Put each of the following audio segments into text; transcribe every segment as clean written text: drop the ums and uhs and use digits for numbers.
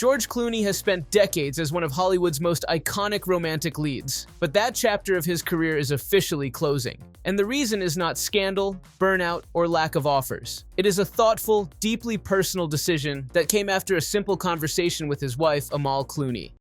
George Clooney has spent decades as one of Hollywood's most iconic romantic leads, but that chapter of his career is officially closing. And the reason is not scandal, burnout, or lack of offers. It is a thoughtful, deeply personal decision that came after a simple conversation with his wife, Amal Clooney.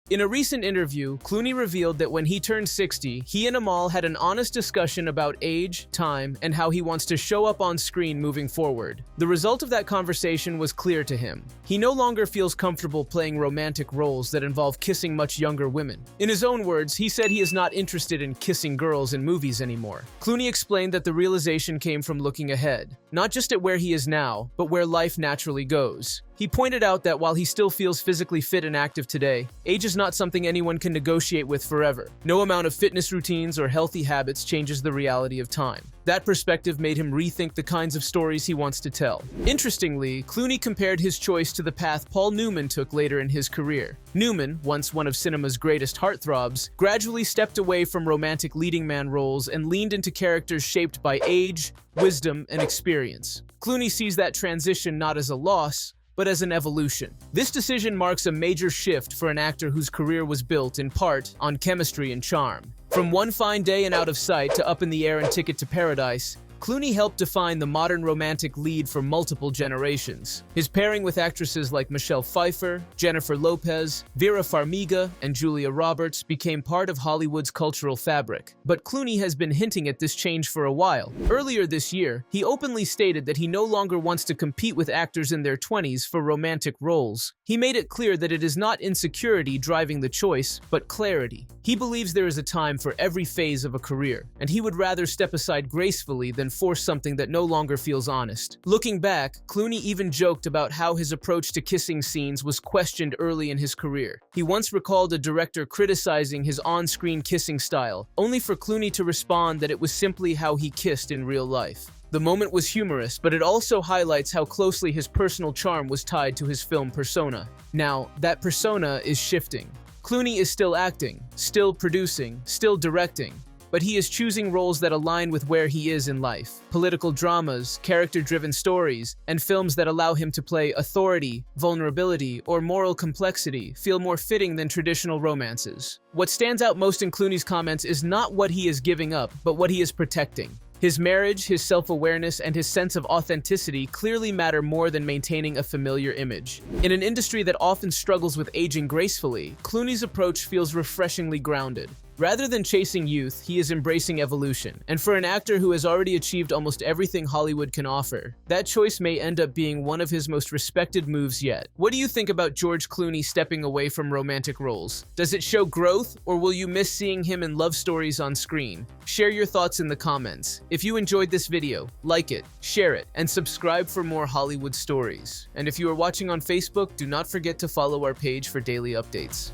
In a recent interview, Clooney revealed that when he turned 60, he and Amal had an honest discussion about age, time, and how he wants to show up on screen moving forward. The result of that conversation was clear to him. He no longer feels comfortable playing romantic roles that involve kissing much younger women. In his own words, he said he is not interested in kissing girls in movies anymore. Clooney explained that the realization came from looking ahead, not just at where he is now, but where life naturally goes. He pointed out that while he still feels physically fit and active today, age is not something anyone can negotiate with forever. No amount of fitness routines or healthy habits changes the reality of time. That perspective made him rethink the kinds of stories he wants to tell. Interestingly, Clooney compared his choice to the path Paul Newman took later in his career. Newman, once one of cinema's greatest heartthrobs, gradually stepped away from romantic leading man roles and leaned into characters shaped by age, wisdom, and experience. Clooney sees that transition not as a loss, but as an evolution. This decision marks a major shift for an actor whose career was built, in part, on chemistry and charm. From One Fine Day and Out of Sight to Up in the Air and Ticket to Paradise, Clooney helped define the modern romantic lead for multiple generations. His pairing with actresses like Michelle Pfeiffer, Jennifer Lopez, Vera Farmiga, and Julia Roberts became part of Hollywood's cultural fabric. But Clooney has been hinting at this change for a while. Earlier this year, he openly stated that he no longer wants to compete with actors in their 20s for romantic roles. He made it clear that it is not insecurity driving the choice, but clarity. He believes there is a time for every phase of a career, and he would rather step aside gracefully than force something that no longer feels honest. Looking back, Clooney even joked about how his approach to kissing scenes was questioned early in his career. He once recalled a director criticizing his on-screen kissing style, only for Clooney to respond that it was simply how he kissed in real life. The moment was humorous, but it also highlights how closely his personal charm was tied to his film persona. Now, that persona is shifting. Clooney is still acting, still producing, still directing, but he is choosing roles that align with where he is in life. Political dramas, character-driven stories, and films that allow him to play authority, vulnerability, or moral complexity feel more fitting than traditional romances. What stands out most in Clooney's comments is not what he is giving up, but what he is protecting. His marriage, his self-awareness, and his sense of authenticity clearly matter more than maintaining a familiar image. In an industry that often struggles with aging gracefully, Clooney's approach feels refreshingly grounded. Rather than chasing youth, he is embracing evolution. And for an actor who has already achieved almost everything Hollywood can offer, that choice may end up being one of his most respected moves yet. What do you think about George Clooney stepping away from romantic roles? Does it show growth, or will you miss seeing him in love stories on screen? Share your thoughts in the comments. If you enjoyed this video, like it, share it, and subscribe for more Hollywood stories. And if you are watching on Facebook, do not forget to follow our page for daily updates.